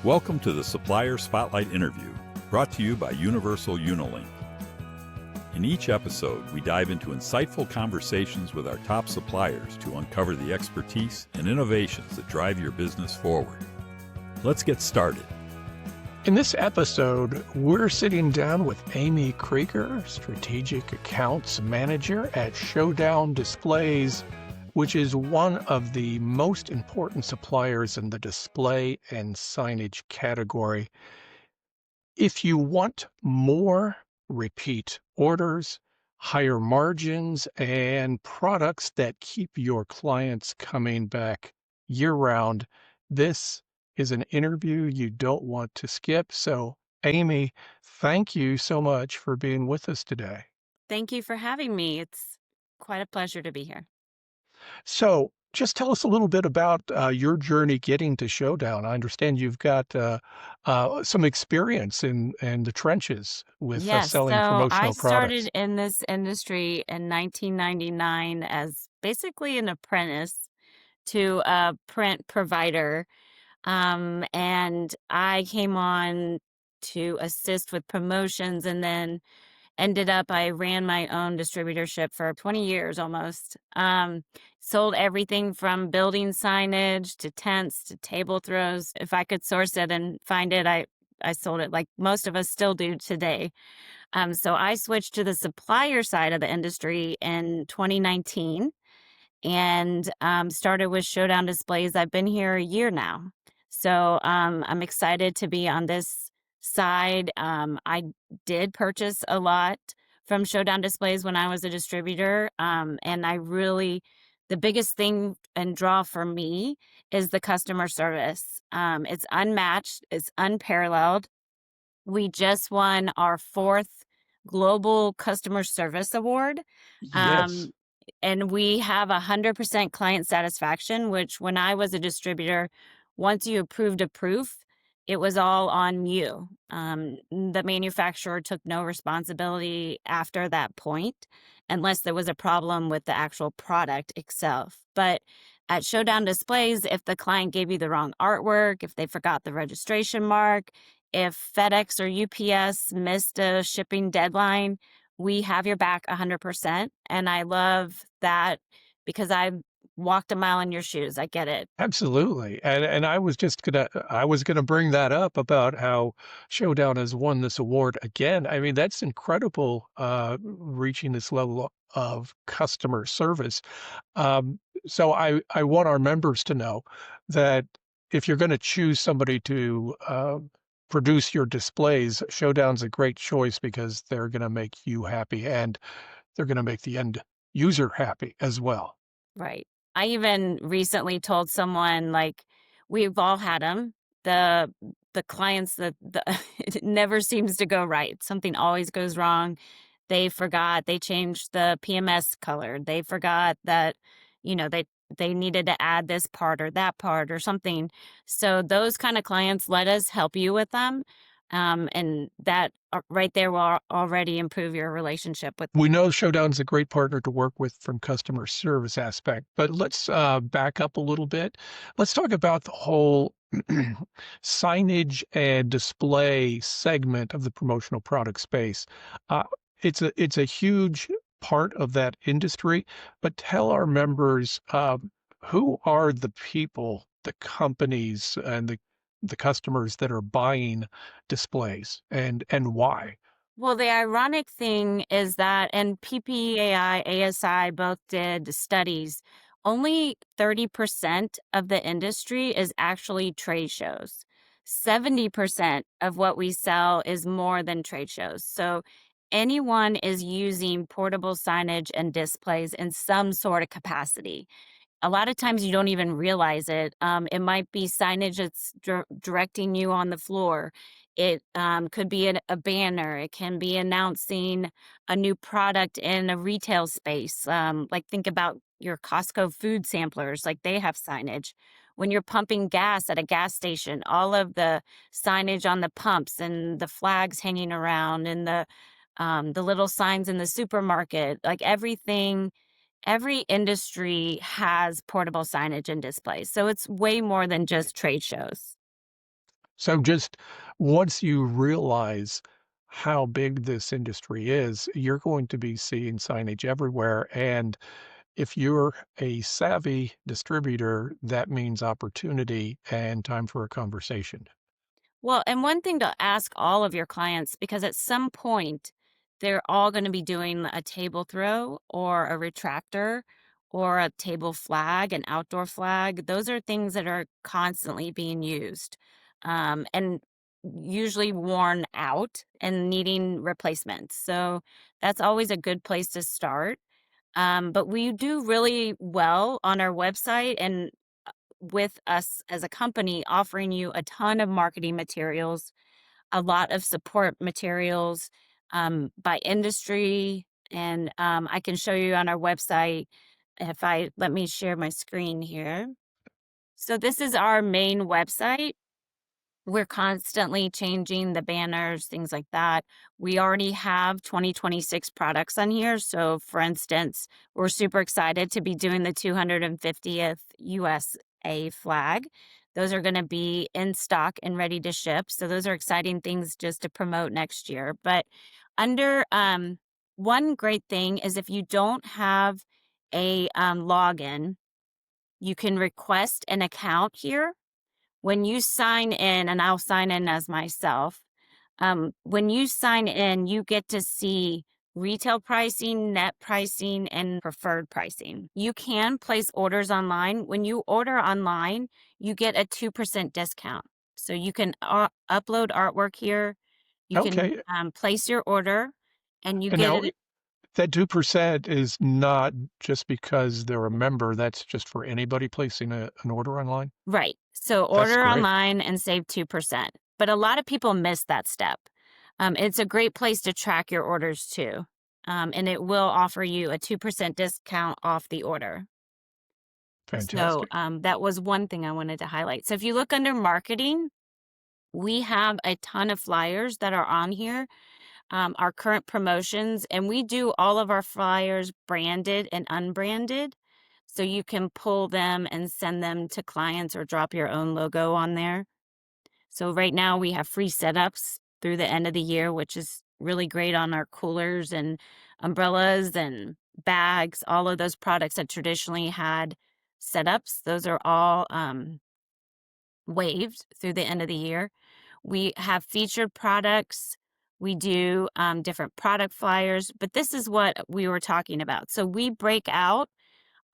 Welcome to the Supplier Spotlight interview, brought to you by Universal Unilink. In each episode, we dive into insightful conversations with our top suppliers to uncover the expertise and innovations that drive your business forward. Let's get started. In this episode, we're sitting down with Amy Krieger, Strategic Accounts Manager at Showdown Displays, which is one of the most important suppliers in the display and signage category. If you want more repeat orders, higher margins, and products that keep your clients coming back year-round, this is an interview you don't want to skip. So, Amy, thank you so much for being with us today. Thank you for having me. It's quite a pleasure to be here. So, just tell us a little bit about your journey getting to Showdown. I understand you've got some experience in the trenches with Yes, selling so I promotional products. started in this industry in 1999 as basically an apprentice to a print provider. And I came on to assist with promotions and then I ran my own distributorship for 20 years almost. Sold everything from building signage to tents to table throws. If I could source it and find it, I sold it like most of us still do today. So I switched to the supplier side of the industry in 2019 and started with Showdown Displays. I've been here a year now. So I'm excited to be on this side. I did purchase a lot from Showdown Displays when I was a distributor. The biggest thing and draw for me is the customer service. It's unmatched, it's unparalleled. We just won our 4th Global Customer Service Award. Yes, And we have 100% client satisfaction, which when I was a distributor, once you approved a proof, it was all on you. The manufacturer took no responsibility after that point, unless there was a problem with the actual product itself. But at Showdown Displays, if the client gave you the wrong artwork, if they forgot the registration mark, if FedEx or UPS missed a shipping deadline, we have your back 100%. And I love that because I walked a mile in your shoes. I get it. absolutely. And I was gonna bring that up about how Showdown has won this award again. I mean, that's incredible, reaching this level of customer service. So I want our members to know that if you're going to choose somebody to produce your displays, Showdown's a great choice because they're going to make you happy and they're going to make the end user happy as well. Right. I even recently told someone, like, we've all had them. The clients it never seems to go right. Something always goes wrong. They forgot, they changed the PMS color. They forgot that, they needed to add this part or that part or something. So those kind of clients, let us help you with them. And that right there will already improve your relationship with. We know Showdown's a great partner to work with from customer service aspect, but let's back up a little bit. Let's talk about the whole signage and display segment of the promotional product space. Uh, it's a huge part of that industry, but tell our members who are the people, the companies, and the customers that are buying displays and why. Well, the ironic thing is that, and PPAI, ASI both did studies, only 30% of the industry is actually trade shows. 70% of what we sell is more than trade shows. So anyone is using portable signage and displays in some sort of capacity. A lot of times you don't even realize it. It might be signage that's directing you on the floor. It could be a banner. It can be announcing a new product in a retail space. Like think about your Costco food samplers, like they have signage. When you're pumping gas at a gas station, all of the signage on the pumps and the flags hanging around and the little signs in the supermarket, like everything. Every industry has portable signage and displays. So it's way more than just trade shows. So just once you realize how big this industry is, you're going to be seeing signage everywhere. And if you're a savvy distributor, that means opportunity and time for a conversation. Well, and one thing to ask all of your clients, because at some point they're all going to be doing a table throw or a retractor or a table flag, an outdoor flag. Those are things that are constantly being used, and usually worn out and needing replacements. So that's always a good place to start. But we do really well on our website and with us as a company offering you a ton of marketing materials, a lot of support materials by industry. And I can show you on our website if I let me share my screen here. So, this is our main website. We're constantly changing the banners, things like that. We already have 2026 products on here. So, for instance, we're super excited to be doing the 250th USA flag. Those are going to be in stock and ready to ship. So, those are exciting things just to promote next year. But under one great thing is if you don't have a login, you can request an account here when you sign in, and I'll sign in as myself, when you sign in, you get to see retail pricing, net pricing, and preferred pricing. You can place orders online. When you order online, you get a 2% discount. So you can upload artwork here. You can Okay. place your order and you And get now it. that 2% is not just because they're a member, that's just for anybody placing an order online? Right. So That's order great. online and save 2%. But a lot of people miss that step. It's a great place to track your orders too. And it will offer you a 2% discount off the order. So Fantastic. that was one thing I wanted to highlight. So if you look under marketing, we have a ton of flyers that are on here, our current promotions, and we do all of our flyers branded and unbranded. So you can pull them and send them to clients or drop your own logo on there. So right now we have free setups through the end of the year, which is really great on our coolers and umbrellas and bags, all of those products that traditionally had setups. Those are all waived through the end of the year. We have featured products. We do different product flyers, but this is what we were talking about. So we break out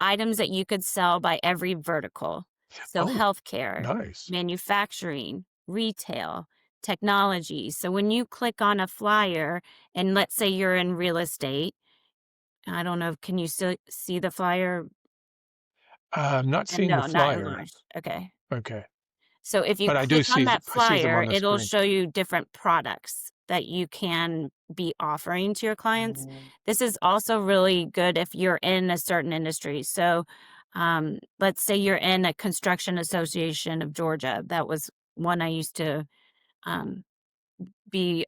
items that you could sell by every vertical. So Oh, healthcare, nice. manufacturing, retail, technology. So when you click on a flyer, and let's say you're in real estate, I don't know, can you still see the flyer? I'm not And seeing the no, not flyer. enlarged. Okay. Okay. So if you But I do click on see that I see them flyer, on the it'll screen. show you different products that you can be offering to your clients. This is also really good if you're in a certain industry. So let's say you're in a construction association of Georgia. That was one I used to um, be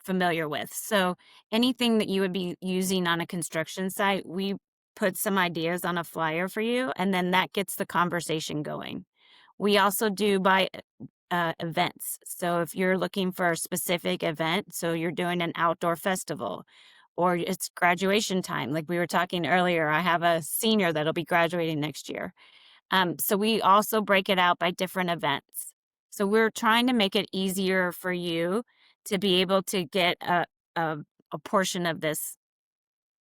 familiar with. So anything that you would be using on a construction site, we put some ideas on a flyer for you, and then that gets the conversation going. We also do by events. So if you're looking for a specific event, so you're doing an outdoor festival or it's graduation time, like we were talking earlier, I have a senior that'll be graduating next year. So we also break it out by different events. So we're trying to make it easier for you to be able to get a, a portion of this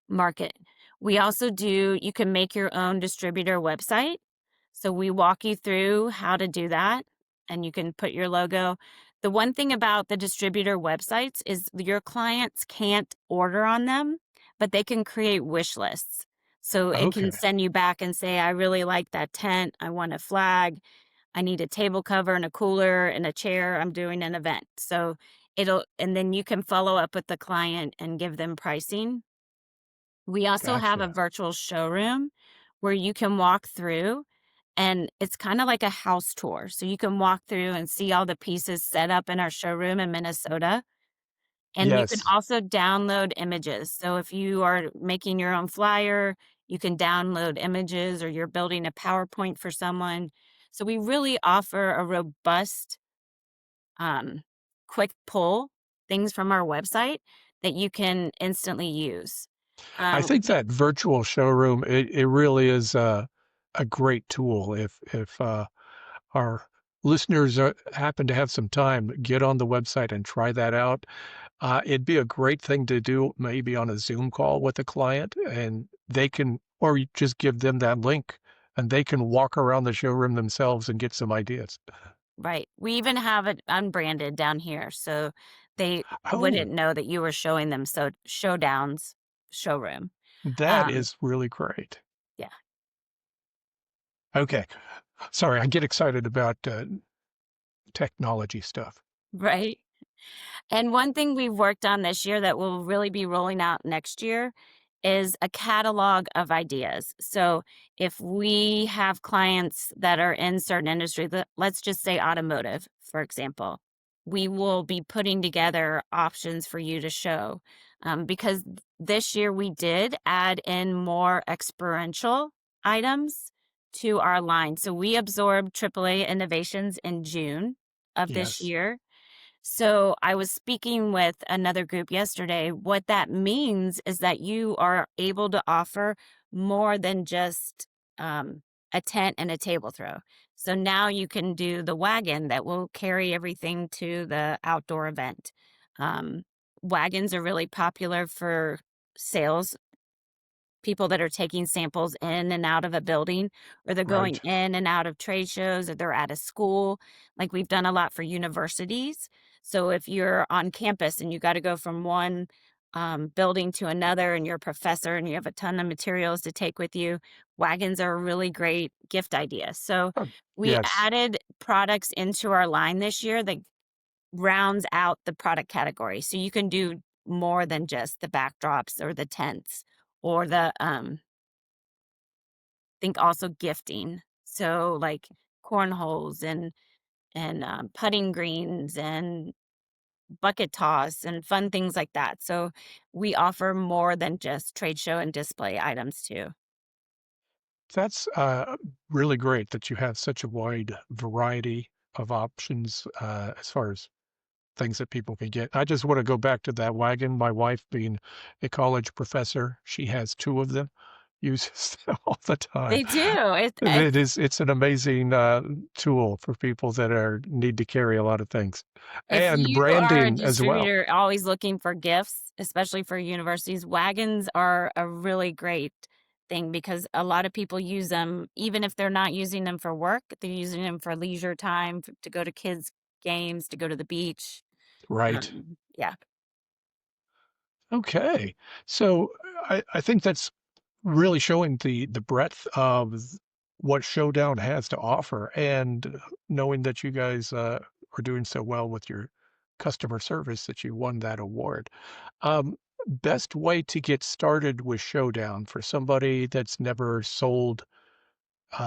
market. We also do, you can make your own distributor website. So we walk you through how to do that and you can put your logo. The one thing about the distributor websites is your clients can't order on them, but they can create wish lists. So it can Okay. send you back and say, I really like that tent. I want a flag. I need a table cover and a cooler and a chair. I'm doing an event. So and then you can follow up with the client and give them pricing. We also have a Gotcha. virtual showroom where you can walk through and it's kind of like a house tour. So you can walk through and see all the pieces set up in our showroom in Minnesota. And you can Yes. also download images. So if you are making your own flyer, you can download images or you're building a PowerPoint for someone. So we really offer a robust um, quick pull things from our website that you can instantly use. I think We that virtual showroom, it really is a great tool. If our listeners happen to have some time, get on the website and try that out. It'd be a great thing to do maybe on a Zoom call with a client, and they can, or you just give them that link and they can walk around the showroom themselves and get some ideas. Right. We even have it unbranded down here, so they wouldn't Oh, know that you were showing them. So Showdown's showroom. that Um, is really great. yeah, Okay. Sorry, I get excited about technology stuff. right. And one thing we've worked on this year that will really be rolling out next year is a catalog of ideas. So if we have clients that are in certain industry, let's just say automotive, for example, we will be putting together options for you to show. Because this year we did add in more experiential items to our line. So we absorbed AAA innovations in June of this Yes. year, so I was speaking with another group yesterday. What that means is that you are able to offer more than just a tent and a table throw. So now you can do the wagon that will carry everything to the outdoor event. Um, Wagons are really popular for sales people that are taking samples in and out of a building, or they're going Right. in and out of trade shows, or they're at a school. Like we've done a lot for universities. So if you're on campus and you got to go from one building to another and you're a professor and you have a ton of materials to take with you, wagons are a really great gift idea. So Oh, we yes. added products into our line this year that rounds out the product category. So you can do more than just the backdrops or the tents or the think also gifting. So like cornholes and putting greens and bucket toss and fun things like that. So we offer more than just trade show and display items too. That's really great that you have such a wide variety of options as far as things that people can get. I just want to go back to that wagon. My wife, being a college professor, she has two of them, uses them all the time. They do. It's an amazing tool for people that are need to carry a lot of things, If and you are a branding as well. distributor always looking for gifts, especially for universities, wagons are a really great thing because a lot of people use them even if they're not using them for work, they're using them for leisure time, to go to kids' games, to go to the beach. Right. Yeah. Okay. So I think that's really showing the breadth of what Showdown has to offer, and knowing that you guys are doing so well with your customer service that you won that award. Um, Best way to get started with Showdown for somebody that's never sold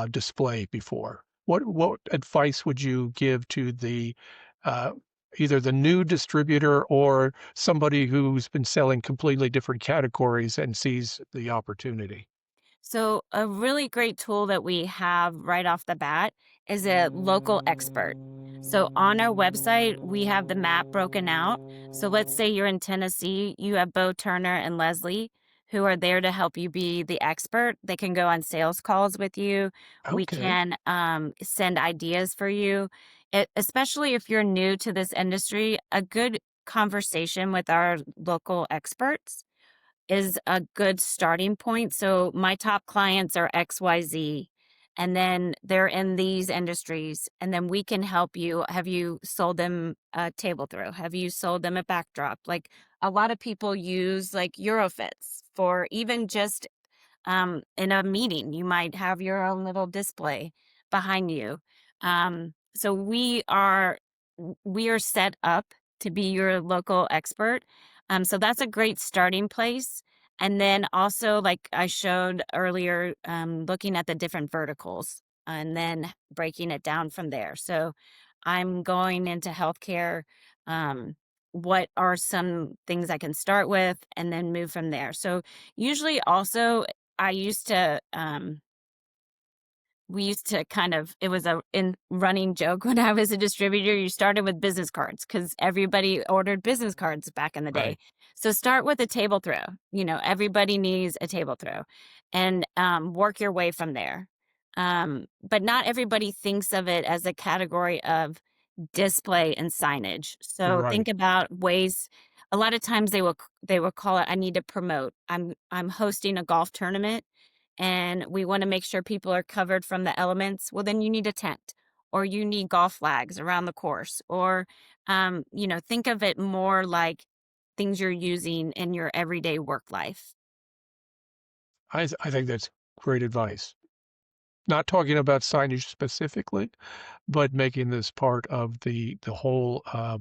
display before. What advice would you give to the uh, either the new distributor or somebody who's been selling completely different categories and sees the opportunity? So, a really great tool that we have right off the bat is a local expert. So, on our website, we have the map broken out. So, let's say you're in Tennessee, you have Bo Turner and Leslie who are there to help you be the expert. They can go on sales calls with you. We Okay. can send ideas for you, especially if you're new to this industry. A good conversation with our local experts is a good starting point. So my top clients are XYZ, and then they're in these industries, and then we can help you. Have you sold them a table throw? Have you sold them a backdrop? Like a lot of people use like Eurofits for even just in a meeting, you might have your own little display behind you. So we are set up to be your local expert. So that's a great starting place. And then also, like I showed earlier, looking at the different verticals and then breaking it down from there. So I'm going into healthcare. What are some things I can start with and then move from there? So usually also I used to we used to it was a in running joke when I was a distributor. You started with business cards because everybody ordered business cards back in the day. Right. So start with a table throw. Everybody needs a table throw, and work your way from there. But not everybody thinks of it as a category of display and signage. So think Right. about ways. A lot of times they will call it, I need to promote. I'm hosting a golf tournament and we want to make sure people are covered from the elements. Well, then you need a tent or you need golf flags around the course, or think of it more like things you're using in your everyday work life. I think that's great advice. Not talking about signage specifically, but making this part of the whole, uh,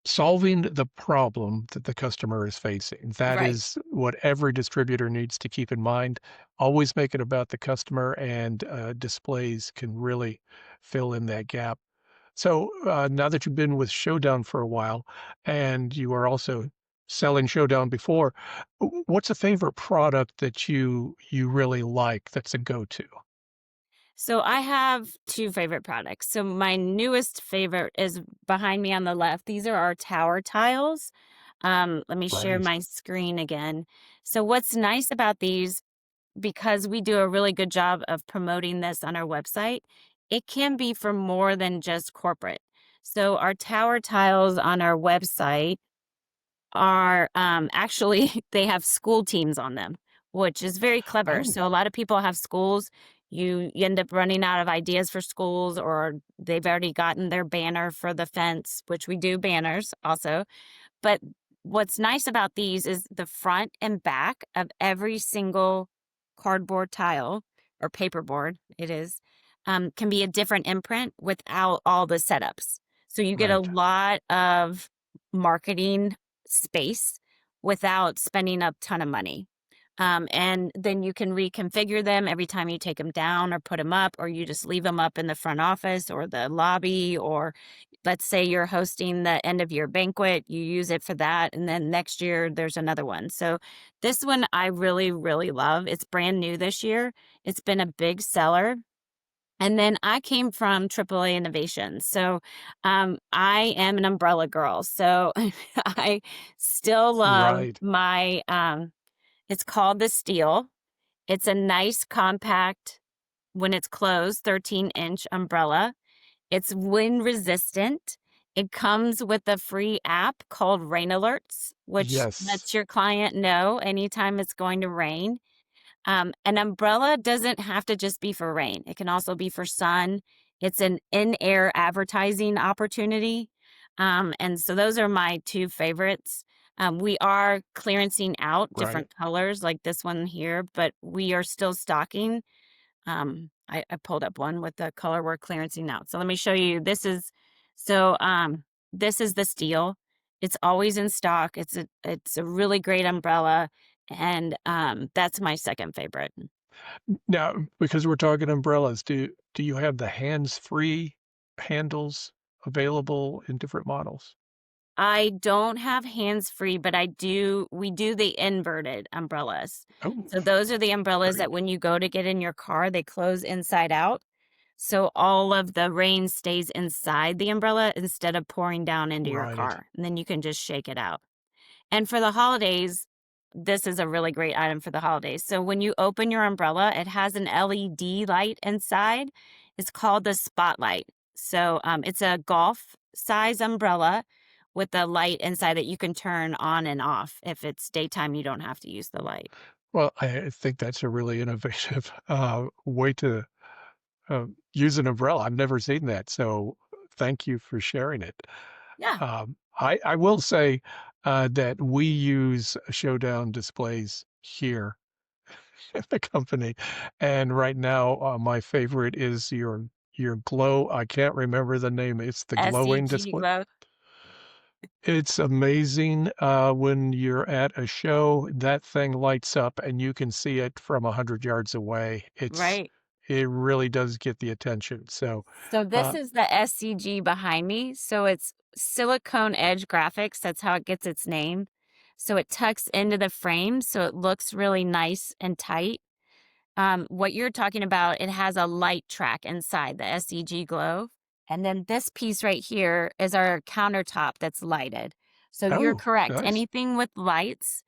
solving the problem that the customer is facing. That Right. is what every distributor needs to keep in mind. Always make it about the customer, and displays can really fill in that gap. So now that you've been with Showdown for a while, and you are also selling Showdown before, what's a favorite product that you really like that's a go-to? So I have two favorite products. So my newest favorite is behind me on the left. These are our tower tiles. Let me share Right. my screen again. So what's nice about these, because we do a really good job of promoting this on our website, it can be for more than just corporate. So our tower tiles on our website are actually they have school teams on them, which is very clever. Oh, So a lot of people have schools. You end up running out of ideas for schools, or they've already gotten their banner for the fence, which we do banners also. But what's nice about these is the front and back of every single cardboard tile or paperboard, it is, can be a different imprint without all the setups. So you get a right. lot of marketing space without spending a ton of money. And then you can reconfigure them every time you take them down or put them up, or you just leave them up in the front office or the lobby, or let's say you're hosting the end of your banquet, you use it for that. And then next year there's another one. So this one I really, really love. It's brand new this year. It's been a big seller. And then I came from AAA Innovation. So I am an umbrella girl. So I still love Right. it's called the Steel. It's a nice compact, when it's closed, 13-inch umbrella. It's wind resistant. It comes with a free app called Rain Alerts, which Yes. lets your client know anytime it's going to rain. An umbrella doesn't have to just be for rain. It can also be for sun. It's an in-air advertising opportunity. And so those are my two favorites. We are clearancing out Right. different colors like this one here, but we are still stocking. I pulled up one with the color we're clearancing out. So let me show you. This is the Steel. It's always in stock. It's a really great umbrella, and that's my second favorite. Now, because we're talking umbrellas, do you have the hands-free handles available in different models? I don't have hands-free, but we do the inverted umbrellas. Oh, So those are the umbrellas great. that when you go to get in your car, they close inside out. So all of the rain stays inside the umbrella instead of pouring down into your Right. car. And then you can just shake it out. And for the holidays, this is a really great item for the holidays. So when you open your umbrella, it has an LED light inside. It's called the Spotlight. So it's a golf size umbrella with a light inside that you can turn on and off. If it's daytime, you don't have to use the light. Well, I think that's a really innovative, way to, use an umbrella. I've never seen that, so thank you for sharing it. Yeah. I will say, that we use Showdown Displays here at the company, and right now, my favorite is your glow I can't remember the name, it's the glowing SEG display. glow. It's amazing, when you're at a show, that thing lights up and you can see it from 100 yards away. Right. It really does get the attention, so, So this uh is the SCG behind me. So it's silicone edge graphics. That's how it gets its name. So it tucks into the frame, so it looks really nice and tight. what you're talking about, it has a light track inside the SEG Glow. And then this piece right here is our countertop that's lighted. So you're Oh, correct. nice. Anything with lights,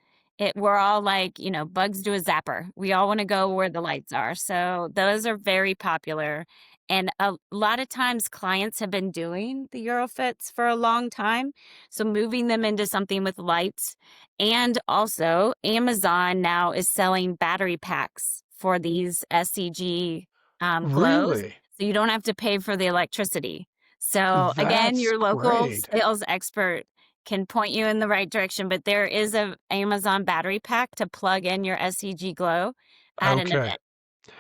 we're all like, bugs do a zapper. We all want to go where the lights are. So those are very popular. And a lot of times clients have been doing the Eurofits for a long time. So moving them into something with lights. And also, Amazon now is selling battery packs for these SCG glows, Really? so you don't have to pay for the electricity. So again, That's your local great. sales expert can point you in the right direction, but there is a Amazon battery pack to plug in your SCG glow at an Okay. event.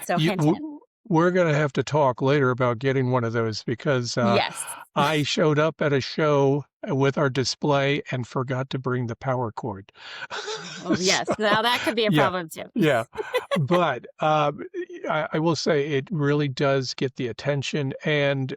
So You, hint, hint. we're going to have to talk later about getting one of those because Yes. I showed up at a show with our display and forgot to bring the power cord. Oh, So, yes. Now that could be a yeah, problem too. yeah. But I will say it really does get the attention, and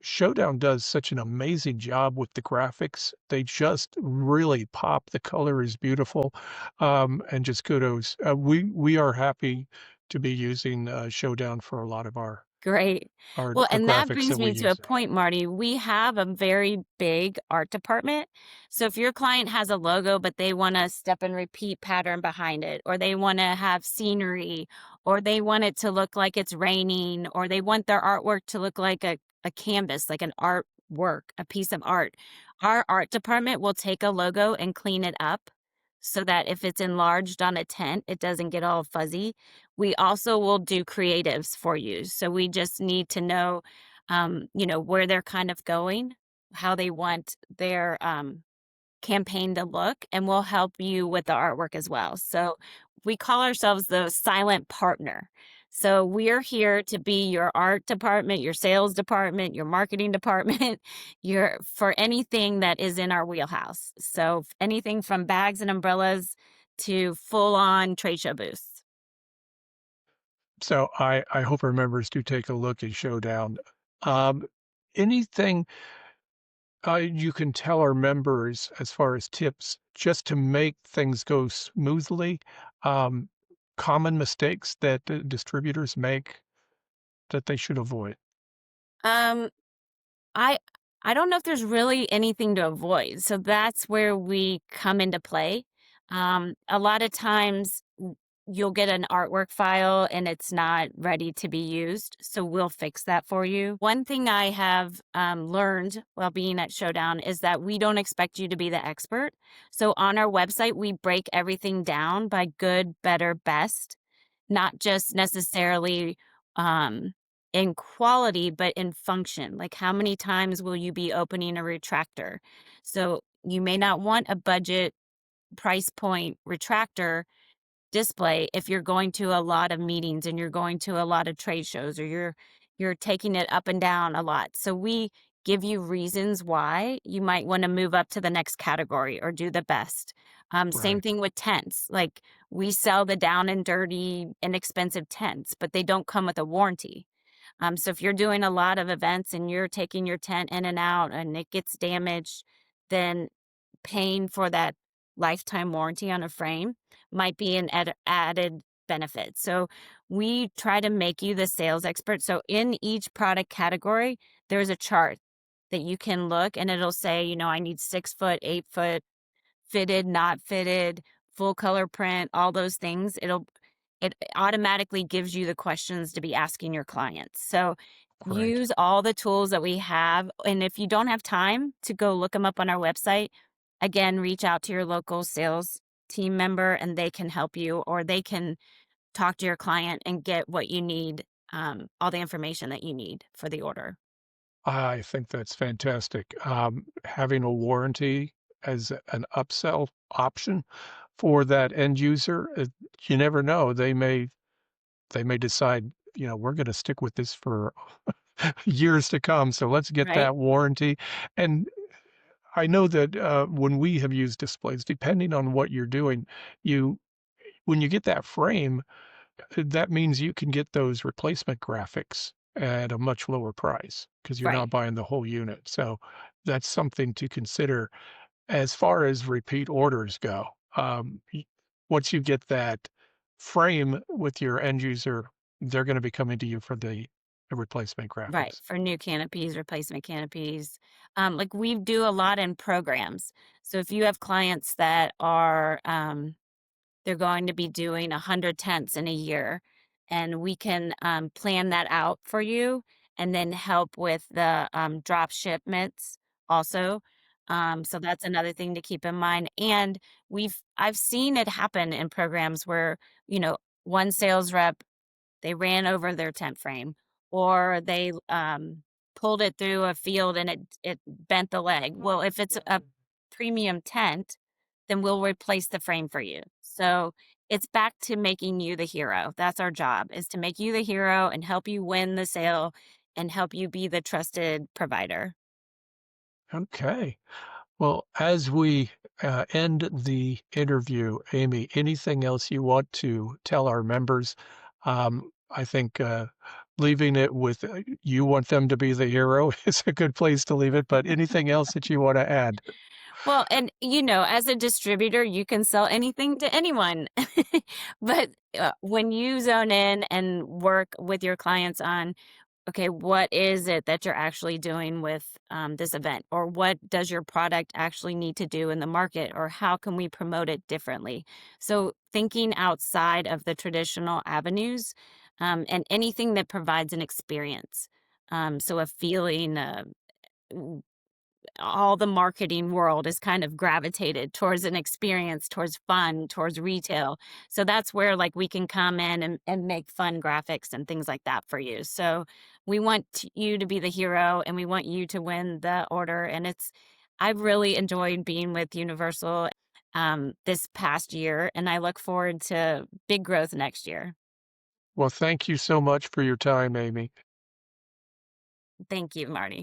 Showdown does such an amazing job with the graphics. They just really pop. The color is beautiful, and just kudos. We are happy to be using Showdown for a lot of Great. our Well, the and that graphics brings that we me to a use. point, Marty. We have a very big art department. So if your client has a logo, but they want a step and repeat pattern behind it, or they want to have scenery, or they want it to look like it's raining, or they want their artwork to look like a canvas, like an artwork, a piece of art, our art department will take a logo and clean it up so that if it's enlarged on a tent, it doesn't get all fuzzy. We also will do creatives for you. So we just need to know, where they're kind of going, how they want their campaign to look, and we'll help you with the artwork as well. So we call ourselves the silent partner. So we're here to be your art department, your sales department, your marketing department, your for anything that is in our wheelhouse. So anything from bags and umbrellas to full on trade show booths. So I hope our members do take a look at Showdown. Um, anything you can tell our members as far as tips just to make things go smoothly? Um, common mistakes that the distributors make that they should avoid. Um, I I don't know if there's really anything to avoid. So that's where we come into play. A lot of times you'll get an artwork file and it's not ready to be used. So we'll fix that for you. One thing I have learned while being at Showdown is that we don't expect you to be the expert. So on our website, we break everything down by good, better, best, not just necessarily um, in quality, but in function. Like how many times will you be opening a retractor? So you may not want a budget price point retractor display if you're going to a lot of meetings and you're going to a lot of trade shows, or you're taking it up and down a lot. So we give you reasons why you might want to move up to the next category or do the best. Same Right. thing with tents. Like we sell the down and dirty, inexpensive tents, but they don't come with a warranty. So if you're doing a lot of events and you're taking your tent in and out and it gets damaged, then paying for that lifetime warranty on a frame might be an added benefit. So we try to make you the sales expert. So in each product category, there's a chart that you can look and it'll say, I need 6 foot, 8 foot, fitted, not fitted, full color print, all those things. It automatically gives you the questions to be asking your clients. So Great. use all the tools that we have. And if you don't have time to go look them up on our website, again, reach out to your local sales team member and they can help you, or they can talk to your client and get what you need, all the information that you need for the order. I think that's fantastic. Having a warranty as an upsell option for that end user, you never know. They may decide, we're going to stick with this for years to come. So let's get Right? that warranty. And I know that when we have used displays, depending on what you're doing, you when you get that frame, that means you can get those replacement graphics at a much lower price because you're not Right. buying the whole unit. So that's something to consider as far as repeat orders go. Once you get that frame with your end user, they're going to be coming to you for the replacement Right, graphics. for new canopies, replacement canopies. Like we do a lot in programs. So if you have clients that are they're going to be doing 100 tents in a year, and we can plan that out for you and then help with the drop shipments also. So that's another thing to keep in mind. And I've seen it happen in programs where, you know, one sales rep, they ran over their tent frame, or they pulled it through a field and it bent the leg. Well, if it's a premium tent, then we'll replace the frame for you. So it's back to making you the hero. That's our job, is to make you the hero and help you win the sale and help you be the trusted provider. Okay. Well, as we end the interview, Amy, anything else you want to tell our members? I think leaving it with you want them to be the hero is a good place to leave it, but anything else that you want to add? Well, and you know, as a distributor, you can sell anything to anyone. But when you zone in and work with your clients on, okay, what is it that you're actually doing with this event? Or what does your product actually need to do in the market? Or how can we promote it differently? So, thinking outside of the traditional avenues, and anything that provides an experience. So, a feeling, all the marketing world is kind of gravitated towards an experience, towards fun, towards retail. So that's where like we can come in and make fun graphics and things like that for you. So we want you to be the hero and we want you to win the order. And I've really enjoyed being with Universal this past year, and I look forward to big growth next year. Well, thank you so much for your time, Amy. Thank you, Marty.